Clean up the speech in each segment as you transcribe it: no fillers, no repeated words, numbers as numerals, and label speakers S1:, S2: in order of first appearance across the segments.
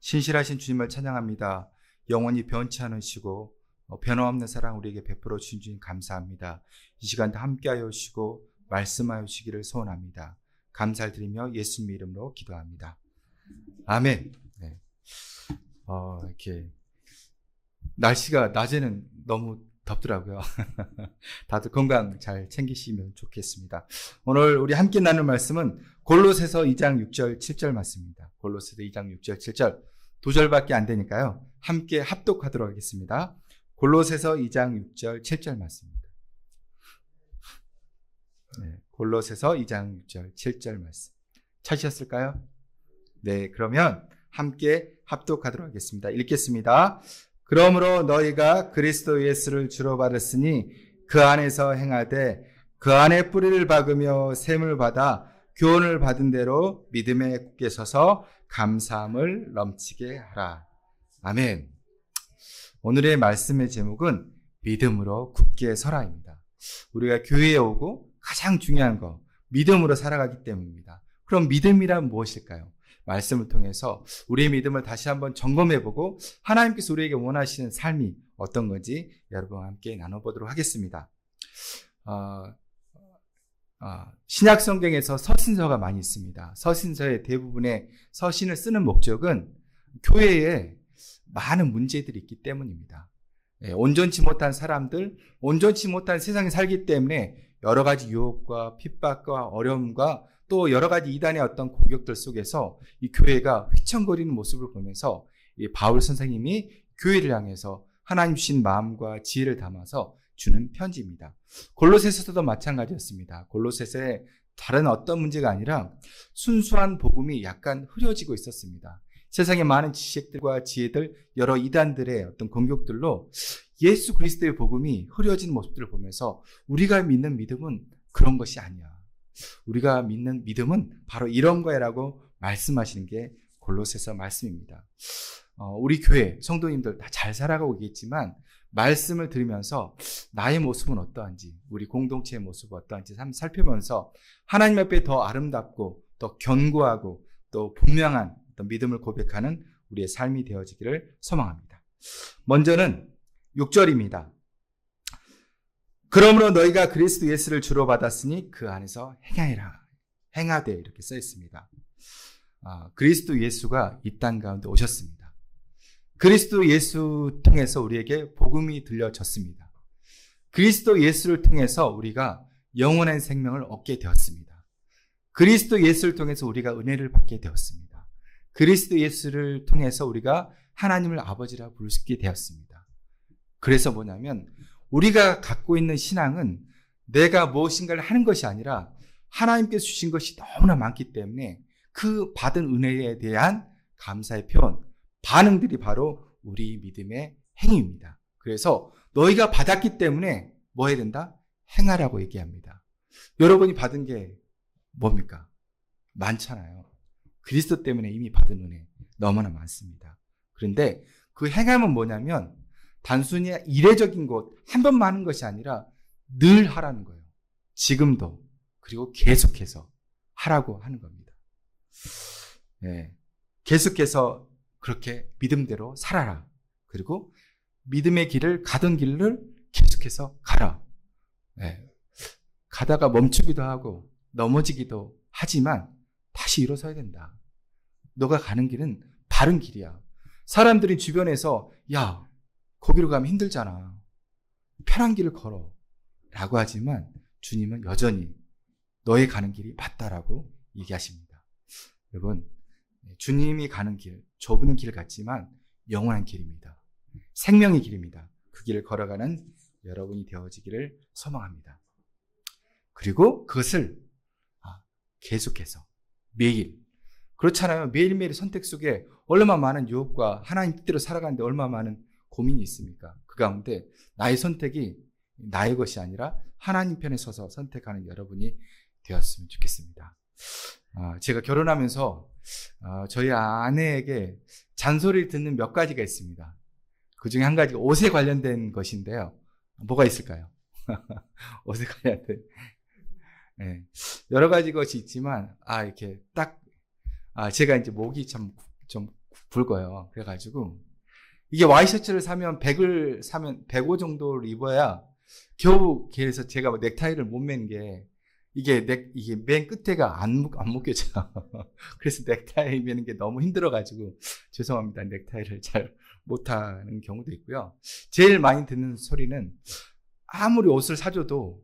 S1: 신실하신 주님을 찬양합니다. 영원히 변치 않으시고 변함없는 사랑 우리에게 베풀어 주신 주님 감사합니다. 이 시간도 함께하여 주시고 말씀하여 주시기를 소원합니다. 감사를 드리며 예수님 이름으로 기도합니다. 아멘. 네. 이렇게 날씨가 낮에는 너무 덥더라고요. 다들 건강 잘 챙기시면 좋겠습니다. 오늘 우리 함께 나눌 말씀은 골로새서 2장 6절 7절 말씀입니다. 골로새서 2장 6절 7절 두 절밖에 안 되니까요. 함께 합독하도록 하겠습니다. 골로새서 2장 6절 7절 말씀입니다. 네, 골로새서 2장 6절 7절 말씀 찾으셨을까요? 네, 그러면 함께 합독하도록 하겠습니다. 읽겠습니다. 그러므로 너희가 그리스도 예수를 주로 받았으니 그 안에서 행하되 그 안에 뿌리를 박으며 샘을 받아 교훈을 받은 대로 믿음에 굳게 서서 감사함을 넘치게 하라. 아멘. 오늘의 말씀의 제목은 믿음으로 굳게 서라입니다. 우리가 교회에 오고 가장 중요한 거 믿음으로 살아가기 때문입니다. 그럼 믿음이란 무엇일까요? 말씀을 통해서 우리의 믿음을 다시 한번 점검해보고 하나님께서 우리에게 원하시는 삶이 어떤 건지 여러분과 함께 나눠보도록 하겠습니다. 신약 성경에서 서신서가 많이 있습니다. 서신서의 대부분의 서신을 쓰는 목적은 교회에 많은 문제들이 있기 때문입니다. 온전치 못한 사람들, 온전치 못한 세상에 살기 때문에 여러 가지 유혹과 핍박과 어려움과 또 여러 가지 이단의 어떤 공격들 속에서 이 교회가 휘청거리는 모습을 보면서 이 바울 선생님이 교회를 향해서 하나님 주신 마음과 지혜를 담아서 주는 편지입니다. 골로새서도 마찬가지였습니다. 골로새서에 다른 어떤 문제가 아니라 순수한 복음이 약간 흐려지고 있었습니다. 세상의 많은 지식들과 지혜들, 여러 이단들의 어떤 공격들로 예수 그리스도의 복음이 흐려진 모습들을 보면서 우리가 믿는 믿음은 그런 것이 아니야. 우리가 믿는 믿음은 바로 이런 거야라고 말씀하시는 게 골로새서 말씀입니다. 우리 교회 성도님들 다 잘 살아가고 있겠지만 말씀을 들으면서 나의 모습은 어떠한지, 우리 공동체의 모습은 어떠한지 한번 살펴보면서 하나님 앞에 더 아름답고 더 견고하고 또 분명한 어떤 믿음을 고백하는 우리의 삶이 되어지기를 소망합니다. 먼저는 6절입니다. 그러므로 너희가 그리스도 예수를 주로 받았으니 그 안에서 행하되 이렇게 써 있습니다. 그리스도 예수가 이 땅 가운데 오셨습니다. 그리스도 예수 통해서 우리에게 복음이 들려졌습니다. 그리스도 예수를 통해서 우리가 영원한 생명을 얻게 되었습니다. 그리스도 예수를 통해서 우리가 은혜를 받게 되었습니다. 그리스도 예수를 통해서 우리가 하나님을 아버지라 부를 수 있게 되었습니다. 그래서 뭐냐면 우리가 갖고 있는 신앙은 내가 무엇인가를 하는 것이 아니라 하나님께서 주신 것이 너무나 많기 때문에 그 받은 은혜에 대한 감사의 표현, 반응들이 바로 우리 믿음의 행위입니다. 그래서 너희가 받았기 때문에 뭐 해야 된다? 행하라고 얘기합니다. 여러분이 받은 게 뭡니까? 많잖아요. 그리스도 때문에 이미 받은 은혜 너무나 많습니다. 그런데 그 행함은 뭐냐면 단순히 이례적인 것, 한 번만 하는 것이 아니라 늘 하라는 거예요. 지금도, 그리고 계속해서 하라고 하는 겁니다. 네. 계속해서 그렇게 믿음대로 살아라. 그리고 믿음의 길을 가던 길을 계속해서 가라. 네. 가다가 멈추기도 하고 넘어지기도 하지만 다시 일어서야 된다. 너가 가는 길은 바른 길이야. 사람들이 주변에서 야, 거기로 가면 힘들잖아. 편한 길을 걸어. 라고 하지만 주님은 여전히 너의 가는 길이 맞다라고 얘기하십니다. 여러분, 주님이 가는 길, 좁은 길 같지만 영원한 길입니다. 생명의 길입니다. 그 길을 걸어가는 여러분이 되어지기를 소망합니다. 그리고 그것을 계속해서 매일, 그렇잖아요. 매일매일 선택 속에 얼마나 많은 유혹과 하나님 뜻대로 살아가는데 얼마나 많은 고민이 있습니까? 그 가운데 나의 선택이 나의 것이 아니라 하나님 편에 서서 선택하는 여러분이 되었으면 좋겠습니다. 제가 결혼하면서 저희 아내에게 잔소리를 듣는 몇 가지가 있습니다. 그 중에 한 가지가 옷에 관련된 것인데요. 뭐가 있을까요? 옷에 관련된 네. 여러 가지 것이 있지만 이렇게 딱 제가 이제 목이 좀 붉어요. 그래가지고 이게 와이셔츠를 사면 100을 사면 105 정도를 입어야 겨우 그래서 제가 넥타이를 못 맨 게 이게 맨 끝에가 안 묶여져. 그래서 넥타이 매는 게 너무 힘들어가지고 죄송합니다. 넥타이를 잘 못하는 경우도 있고요. 제일 많이 듣는 소리는 아무리 옷을 사줘도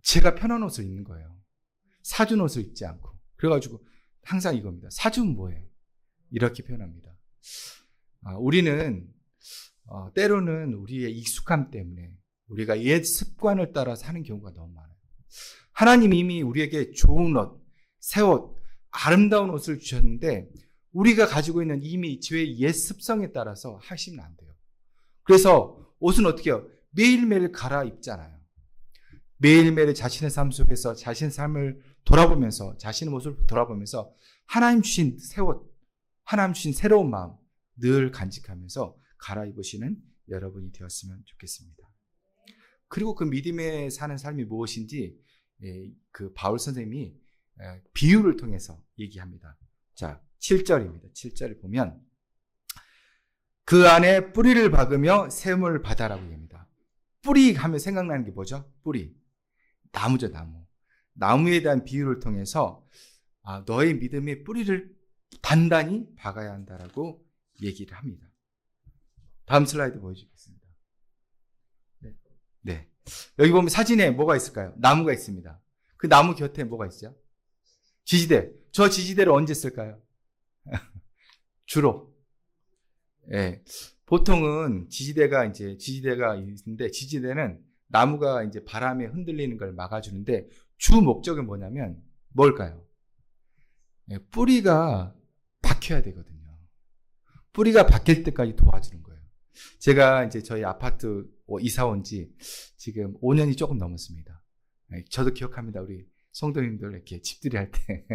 S1: 제가 편한 옷을 입는 거예요. 사준 옷을 입지 않고. 그래가지고 항상 이겁니다. 사주면 뭐해? 이렇게 표현합니다. 우리는 때로는 우리의 익숙함 때문에 우리가 옛 습관을 따라서 하는 경우가 너무 많아요. 하나님이 이미 우리에게 좋은 옷, 새 옷, 아름다운 옷을 주셨는데 우리가 가지고 있는 이미 저의 옛 습성에 따라서 하시면 안 돼요. 그래서 옷은 어떻게 해요? 매일매일 갈아입잖아요. 매일매일 자신의 삶 속에서 자신의 삶을 돌아보면서 자신의 모습을 돌아보면서 하나님 주신 새 옷, 하나님 주신 새로운 마음 늘 간직하면서 갈아입으시는 여러분이 되었으면 좋겠습니다. 그리고 그 믿음에 사는 삶이 무엇인지 그 바울 선생님이 비유를 통해서 얘기합니다. 자, 7절입니다. 7절을 보면 그 안에 뿌리를 박으며 샘을 받아라고 얘기합니다. 뿌리 하면 생각나는 게 뭐죠? 뿌리. 나무죠, 나무. 나무에 대한 비유를 통해서 너의 믿음의 뿌리를 단단히 박아야 한다라고 얘기를 합니다. 다음 슬라이드 보여주겠습니다. 네. 여기 보면 사진에 뭐가 있을까요? 나무가 있습니다. 그 나무 곁에 뭐가 있죠? 지지대. 저 지지대를 언제 쓸까요? 주로. 예. 보통은 지지대가 있는데 지지대는 나무가 이제 바람에 흔들리는 걸 막아주는데 주 목적이 뭐냐면 뭘까요? 예, 뿌리가 박혀야 되거든요. 뿌리가 박힐 때까지 도와주는 거예요. 제가 이제 저희 아파트 이사 온 지 지금 5년이 조금 넘었습니다. 저도 기억합니다. 우리 성도님들 이렇게 집들이 할 때.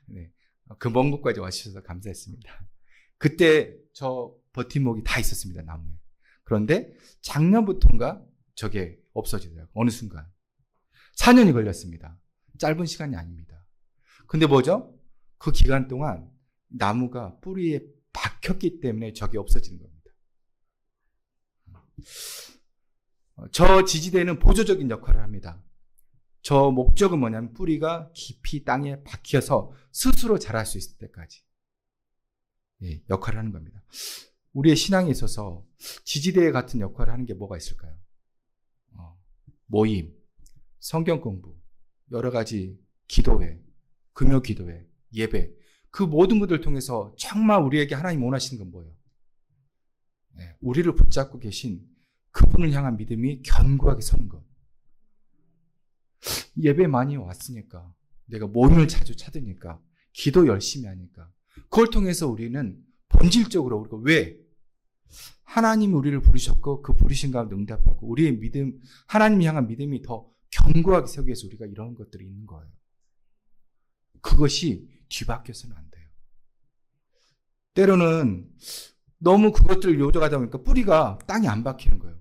S1: 네. 그 먼 곳까지 와주셔서 감사했습니다. 그때 저 버팀목이 다 있었습니다, 나무에. 그런데 작년부터인가 저게 없어지더라고요. 어느 순간. 4년이 걸렸습니다. 짧은 시간이 아닙니다. 근데 뭐죠? 그 기간 동안 나무가 뿌리에 박혔기 때문에 저게 없어지는 겁니다. 저 지지대는 보조적인 역할을 합니다. 저 목적은 뭐냐면 뿌리가 깊이 땅에 박혀서 스스로 자랄 수 있을 때까지 역할을 하는 겁니다. 우리의 신앙에 있어서 지지대 같은 역할을 하는 게 뭐가 있을까요? 모임, 성경 공부, 여러 가지 기도회, 금요 기도회, 예배, 그 모든 것들을 통해서 정말 우리에게 하나님 원하시는 건 뭐예요? 우리를 붙잡고 계신 그분을 향한 믿음이 견고하게 서는 것. 예배 많이 왔으니까, 내가 모임을 자주 찾으니까, 기도 열심히 하니까, 그걸 통해서 우리는 본질적으로 우리가 왜? 하나님이 우리를 부르셨고 그 부르신 가운데 응답하고 우리의 믿음, 하나님 향한 믿음이 더 견고하게 서기 위해서 우리가 이런 것들이 있는 거예요. 그것이 뒤바뀌어서는 안 돼요. 때로는 너무 그것들을 요구하다 보니까 뿌리가 땅에 안 박히는 거예요.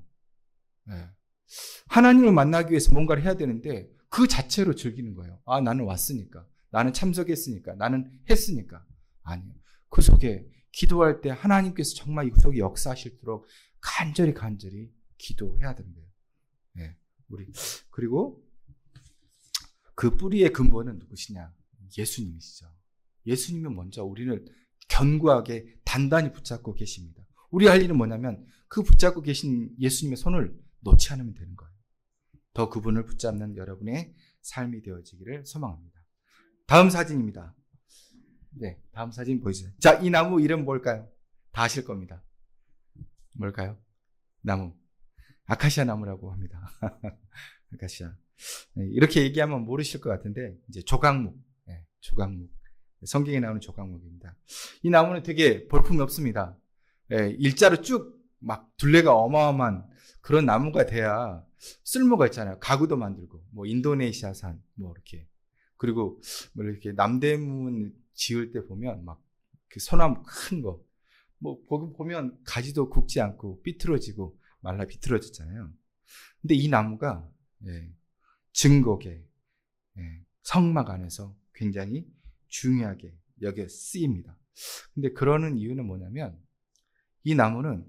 S1: 하나님을 만나기 위해서 뭔가를 해야 되는데 그 자체로 즐기는 거예요. 나는 왔으니까, 나는 참석했으니까, 나는 했으니까. 아니요. 그 속에 기도할 때 하나님께서 정말 이 속에 역사하실도록 간절히 기도해야 되는 거예요. 그리고 그 뿌리의 근본은 누구시냐? 예수님이시죠. 예수님은 먼저 우리를 견고하게 단단히 붙잡고 계십니다. 우리 할 일은 뭐냐면 그 붙잡고 계신 예수님의 손을 놓지 않으면 되는 거예요. 더 그분을 붙잡는 여러분의 삶이 되어지기를 소망합니다. 다음 사진입니다. 네, 다음 사진 보여주세요. 자, 이 나무 이름 뭘까요? 다 아실 겁니다. 뭘까요? 나무. 아카시아 나무라고 합니다. 아카시아. 네, 이렇게 얘기하면 모르실 것 같은데, 이제 조각목. 네, 조각목. 성경에 나오는 조각목입니다. 이 나무는 되게 볼품이 없습니다. 네, 일자로 쭉 막 둘레가 어마어마한 그런 나무가 돼야 쓸모가 있잖아요. 가구도 만들고, 뭐 인도네시아산, 뭐 이렇게. 그리고 뭐 이렇게 남대문 지을 때 보면 막 그 소나무 큰 거, 뭐 거기 보면 가지도 굵지 않고 삐뚤어지고 말라 비틀어졌잖아요. 근데 이 나무가 증거계, 성막 안에서 굉장히 중요하게 여기에 쓰입니다. 근데 그러는 이유는 뭐냐면 이 나무는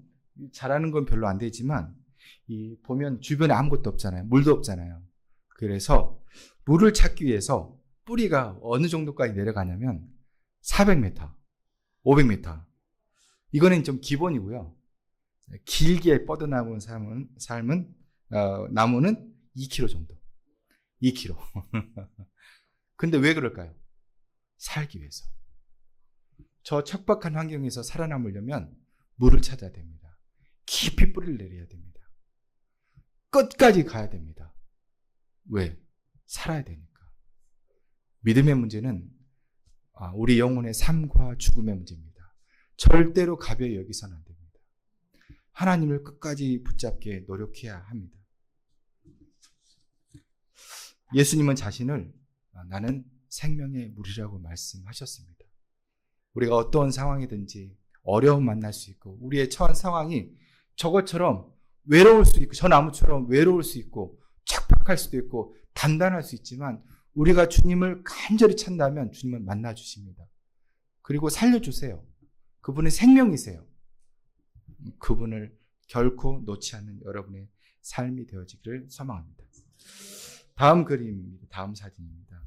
S1: 자라는 건 별로 안 되지만 보면 주변에 아무것도 없잖아요. 물도 없잖아요. 그래서 물을 찾기 위해서 뿌리가 어느 정도까지 내려가냐면 400m, 500m. 이거는 좀 기본이고요. 길게 뻗어나오는 나무는 2km 정도. 2km. 근데 왜 그럴까요? 살기 위해서. 저 척박한 환경에서 살아남으려면 물을 찾아야 됩니다. 깊이 뿌리를 내려야 됩니다. 끝까지 가야 됩니다. 왜? 살아야 되니까. 믿음의 문제는 우리 영혼의 삶과 죽음의 문제입니다. 절대로 가벼이 여기서는 안 됩니다. 하나님을 끝까지 붙잡게 노력해야 합니다. 예수님은 자신을 나는 생명의 물이라고 말씀하셨습니다. 우리가 어떤 상황이든지 어려움 만날 수 있고 우리의 처한 상황이 저것처럼 외로울 수 있고 저 나무처럼 외로울 수 있고 척박할 수도 있고 단단할 수 있지만 우리가 주님을 간절히 찾는다면 주님은 만나주십니다. 그리고 살려주세요. 그분은 생명이세요. 그분을 결코 놓지 않는 여러분의 삶이 되어지기를 소망합니다. 다음 그림입니다. 다음 사진입니다.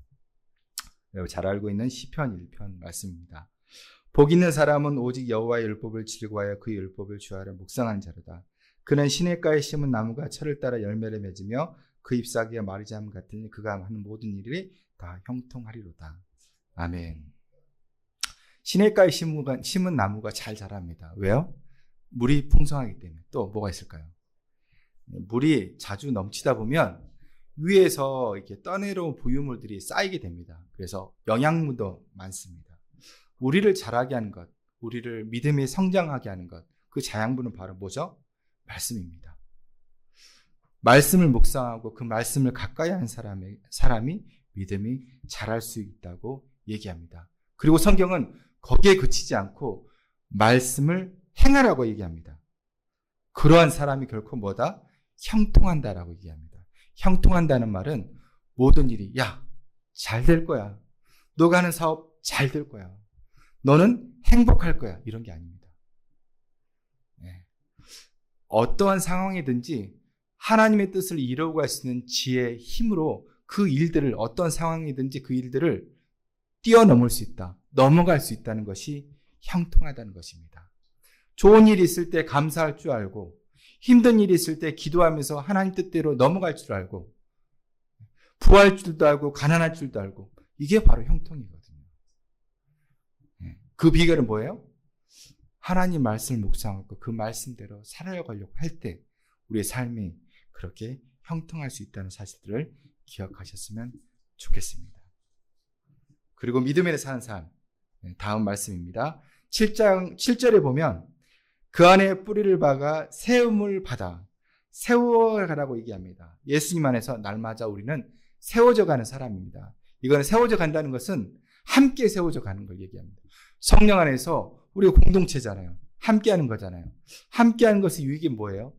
S1: 잘 알고 있는 시편 1편 말씀입니다. 복 있는 사람은 오직 여호와의 율법을 즐거워하여 그 율법을 주하려 묵상한 자로다. 그는 시냇가에 심은 나무가 철을 따라 열매를 맺으며 그 잎사귀가 마르지않음 같으니 그가 하는 모든 일이 다 형통하리로다. 아멘. 시냇가에 심은 나무가 잘 자랍니다. 왜요? 물이 풍성하기 때문에. 또 뭐가 있을까요? 물이 자주 넘치다 보면 위에서 이렇게 떠내려온 부유물들이 쌓이게 됩니다. 그래서 영양분도 많습니다. 우리를 자라게 하는 것, 우리를 믿음에 성장하게 하는 것, 그 자양분은 바로 뭐죠? 말씀입니다. 말씀을 묵상하고 그 말씀을 가까이 하는 사람이 믿음이 자랄 수 있다고 얘기합니다. 그리고 성경은 거기에 그치지 않고 말씀을 행하라고 얘기합니다. 그러한 사람이 결코 뭐다? 형통한다라고 얘기합니다. 형통한다는 말은 모든 일이 잘 될 거야. 너가 하는 사업 잘 될 거야. 너는 행복할 거야. 이런 게 아닙니다. 네. 어떠한 상황이든지 하나님의 뜻을 이루고 갈 수 있는 지혜의 힘으로 그 일들을 어떤 상황이든지 그 일들을 뛰어넘을 수 있다. 넘어갈 수 있다는 것이 형통하다는 것입니다. 좋은 일이 있을 때 감사할 줄 알고 힘든 일이 있을 때 기도하면서 하나님 뜻대로 넘어갈 줄 알고 부할 줄도 알고 가난할 줄도 알고 이게 바로 형통이거든요. 그 비결은 뭐예요? 하나님 말씀을 묵상하고 그 말씀대로 살아가려고 할 때 우리의 삶이 그렇게 형통할 수 있다는 사실들을 기억하셨으면 좋겠습니다. 그리고 믿음에 사는 삶, 다음 말씀입니다. 7절에 보면 그 안에 뿌리를 박아 세움을 받아 세워가라고 얘기합니다. 예수님 안에서 날마다 우리는 세워져 가는 사람입니다. 이거는 세워져 간다는 것은 함께 세워져 가는 걸 얘기합니다. 성령 안에서 우리가 공동체잖아요. 함께 하는 거잖아요. 함께 하는 것의 유익이 뭐예요?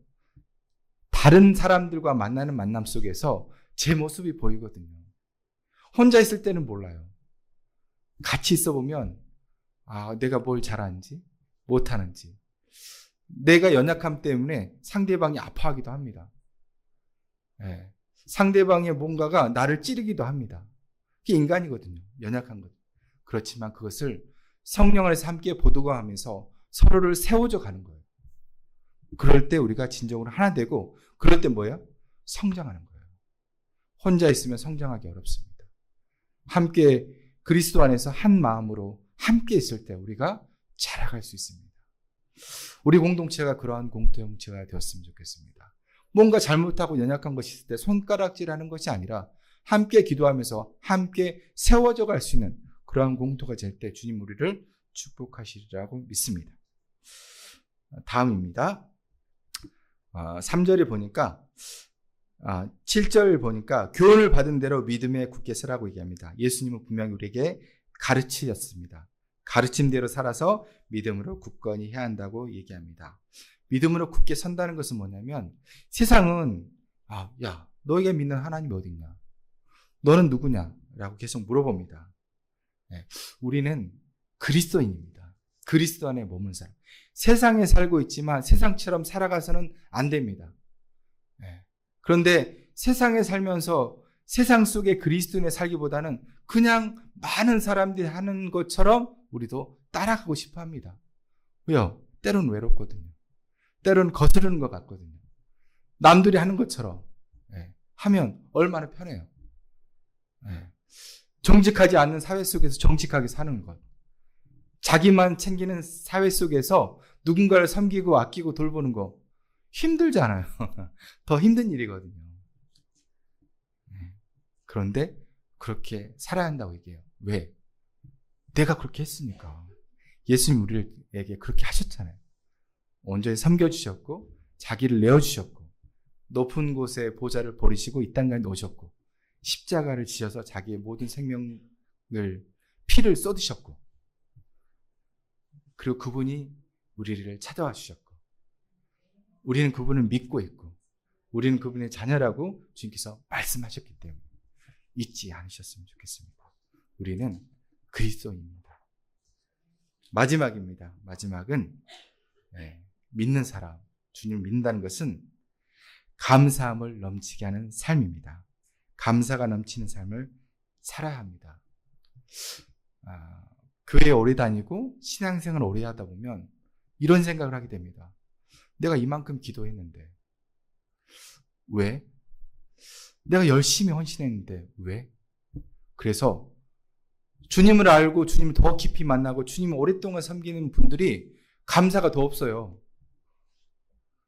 S1: 다른 사람들과 만나는 만남 속에서 제 모습이 보이거든요. 혼자 있을 때는 몰라요. 같이 있어 보면 내가 뭘 잘하는지 못하는지 내가 연약함 때문에 상대방이 아파하기도 합니다. 네. 상대방의 뭔가가 나를 찌르기도 합니다. 그게 인간이거든요. 연약한 것. 그렇지만 그것을 성령 안에서 함께 보듬어가면서 서로를 세워져 가는 거예요. 그럴 때 우리가 진정으로 하나 되고 그럴 때 뭐예요? 성장하는 거예요. 혼자 있으면 성장하기 어렵습니다. 함께 그리스도 안에서 한 마음으로 함께 있을 때 우리가 자라갈 수 있습니다. 우리 공동체가 그러한 공동체가 되었으면 좋겠습니다. 뭔가 잘못하고 연약한 것이 있을 때 손가락질하는 것이 아니라 함께 기도하면서 함께 세워져 갈 수 있는 그러한 공동체가 될 때 주님 우리를 축복하시리라고 믿습니다. 다음입니다. 3절에 보니까 7절 보니까 교훈을 받은 대로 믿음에 굳게 서라고 얘기합니다. 예수님은 분명히 우리에게 가르치셨습니다. 가르침대로 살아서 믿음으로 굳건히 해야 한다고 얘기합니다. 믿음으로 굳게 선다는 것은 뭐냐면 세상은 너희가 믿는 하나님이 어딨냐? 너는 누구냐? 라고 계속 물어봅니다. 네, 우리는 그리스도인입니다. 그리스도 안에 머무는 사람. 세상에 살고 있지만 세상처럼 살아가서는 안 됩니다. 그런데 세상에 살면서 세상 속에 그리스도인에 살기보다는 그냥 많은 사람들이 하는 것처럼 우리도 따라가고 싶어 합니다. 왜요? 때로는 외롭거든요. 때로는 거스르는 것 같거든요. 남들이 하는 것처럼 하면 얼마나 편해요. 정직하지 않는 사회 속에서 정직하게 사는 것. 자기만 챙기는 사회 속에서 누군가를 섬기고 아끼고 돌보는 거 힘들잖아요. 더 힘든 일이거든요. 그런데 그렇게 살아야 한다고 얘기해요. 왜? 내가 그렇게 했으니까. 예수님 우리에게 그렇게 하셨잖아요. 온전히 섬겨주셨고 자기를 내어주셨고 높은 곳에 보좌를 버리시고 이 땅까지 오셨고 십자가를 지셔서 자기의 모든 생명을 피를 쏟으셨고 그리고 그분이 우리를 찾아와 주셨고 우리는 그분을 믿고 있고 우리는 그분의 자녀라고 주님께서 말씀하셨기 때문에 잊지 않으셨으면 좋겠습니다. 우리는 그리스도입니다. 마지막입니다. 마지막은 믿는 사람, 주님을 믿는다는 것은 감사함을 넘치게 하는 삶입니다. 감사가 넘치는 삶을 살아야 합니다. 교회에 오래 다니고 신앙생활을 오래 하다 보면 이런 생각을 하게 됩니다. 내가 이만큼 기도했는데 왜? 내가 열심히 헌신했는데 왜? 그래서 주님을 알고 주님을 더 깊이 만나고 주님을 오랫동안 섬기는 분들이 감사가 더 없어요.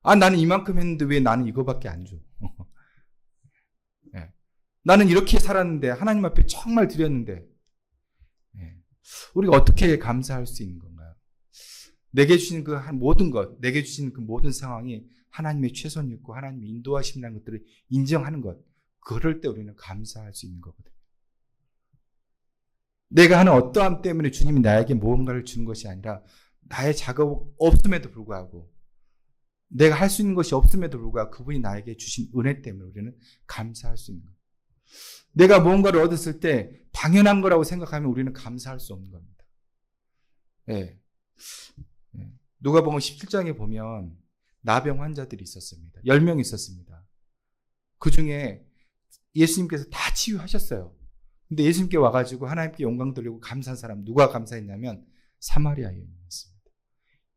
S1: 나는 이만큼 했는데 왜 나는 이거밖에 안 줘? 나는 이렇게 살았는데 하나님 앞에 정말 드렸는데 우리가 어떻게 감사할 수 있는 건가요? 내게 주신 그 모든 것, 내게 주신 그 모든 상황이 하나님의 최선이었고 하나님의 인도하심이라는 것들을 인정하는 것, 그럴 때 우리는 감사할 수 있는 거거든요. 내가 하는 어떠함 때문에 주님이 나에게 무언가를 주는 것이 아니라 나의 작업 없음에도 불구하고 내가 할 수 있는 것이 없음에도 불구하고 그분이 나에게 주신 은혜 때문에 우리는 감사할 수 있는 거예요. 내가 무언가를 얻었을 때 당연한 거라고 생각하면 우리는 감사할 수 없는 겁니다. 누가복음 17장에 보면 나병 환자들이 있었습니다. 10명 있었습니다. 그 중에 예수님께서 다 치유하셨어요. 근데 예수님께 와가지고 하나님께 영광 돌리고 감사한 사람 누가 감사했냐면 사마리아 여인이었습니다.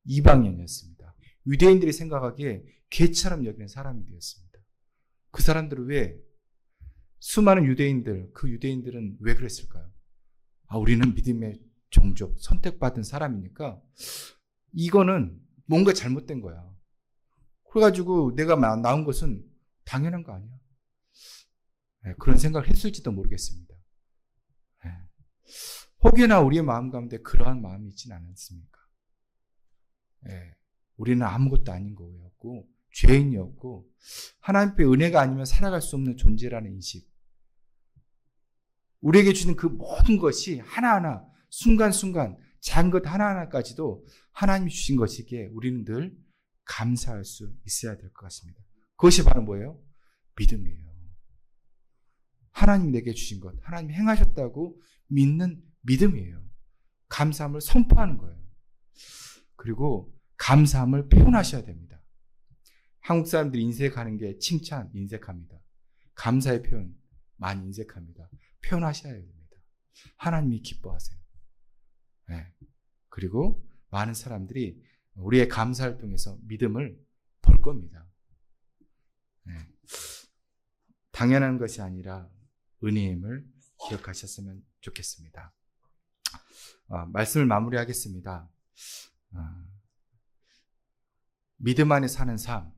S1: 이방인이었습니다. 유대인들이 생각하기에 개처럼 여기는 사람이 되었습니다. 그 사람들은 왜? 수많은 유대인들, 그 유대인들은 왜 그랬을까요? 우리는 믿음의 종족, 선택받은 사람이니까 이거는 뭔가 잘못된 거야. 그래가지고 내가 나온 것은 당연한 거 아니야. 그런 생각을 했을지도 모르겠습니다. 혹여나 우리의 마음 가운데 그러한 마음이 있지는 않았습니까? 우리는 아무것도 아닌 거였고 죄인이었고 하나님의 은혜가 아니면 살아갈 수 없는 존재라는 인식, 우리에게 주는 그 모든 것이 하나하나 순간순간 작은 것 하나하나까지도 하나님이 주신 것이기에 우리는 늘 감사할 수 있어야 될 것 같습니다. 그것이 바로 뭐예요? 믿음이에요. 하나님이 내게 주신 것, 하나님이 행하셨다고 믿는 믿음이에요. 감사함을 선포하는 거예요. 그리고 감사함을 표현하셔야 됩니다. 한국 사람들이 인색하는 게 칭찬, 인색합니다. 감사의 표현 많이 인색합니다. 표현하셔야 됩니다. 하나님이 기뻐하세요. 그리고 많은 사람들이 우리의 감사를 통해서 믿음을 볼 겁니다. 당연한 것이 아니라 은혜임을 기억하셨으면 좋겠습니다. 말씀을 마무리하겠습니다. 믿음 안에 사는 삶,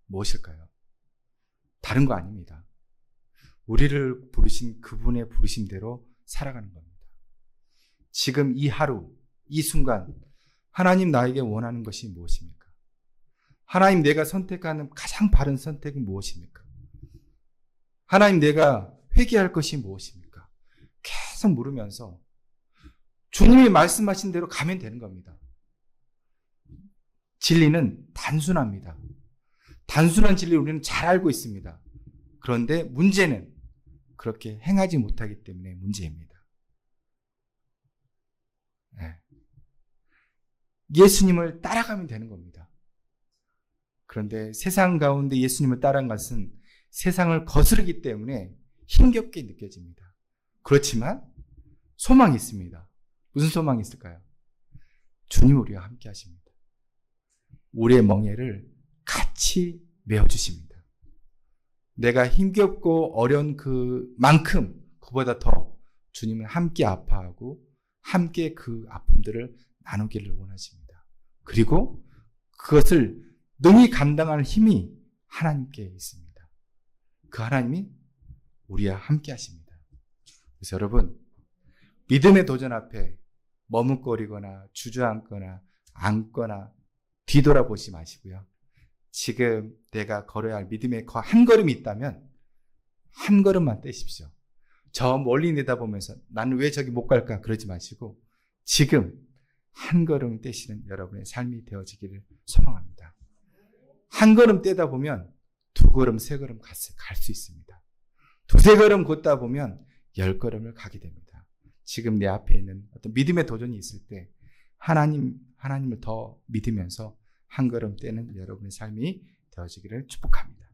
S1: 무엇일까요? 다른 거 아닙니다. 우리를 부르신 그분의 부르심대로 살아가는 겁니다. 지금 이 하루, 이 순간 하나님 나에게 원하는 것이 무엇입니까? 하나님 내가 선택하는 가장 바른 선택은 무엇입니까? 하나님 내가 회개할 것이 무엇입니까? 계속 물으면서 주님이 말씀하신 대로 가면 되는 겁니다. 진리는 단순합니다. 단순한 진리를 우리는 잘 알고 있습니다. 그런데 문제는 그렇게 행하지 못하기 때문에 문제입니다. 예수님을 따라가면 되는 겁니다. 그런데 세상 가운데 예수님을 따라간 것은 세상을 거스르기 때문에 힘겹게 느껴집니다. 그렇지만 소망이 있습니다. 무슨 소망이 있을까요? 주님 우리와 함께 하십니다. 우리의 멍에를 같이 메어주십니다. 내가 힘겹고 어려운 그만큼 그보다 더 주님은 함께 아파하고 함께 그 아픔들을 나누기를 원하십니다. 그리고 그것을 능히 감당할 힘이 하나님께 있습니다. 그 하나님이 우리와 함께 하십니다. 그래서 여러분, 믿음의 도전 앞에 머뭇거리거나 주저앉거나 앉거나 뒤돌아보지 마시고요. 지금 내가 걸어야 할 믿음의 한 걸음이 있다면 한 걸음만 떼십시오. 저 멀리 내다보면서 나는 왜 저기 못 갈까 그러지 마시고 지금 한 걸음 떼시는 여러분의 삶이 되어지기를 소망합니다. 한 걸음 떼다 보면 두 걸음, 세 걸음 갈 수 있습니다. 두세 걸음 걷다 보면 10걸음을 가게 됩니다. 지금 내 앞에 있는 어떤 믿음의 도전이 있을 때 하나님을 더 믿으면서 한 걸음 떼는 여러분의 삶이 되어지기를 축복합니다.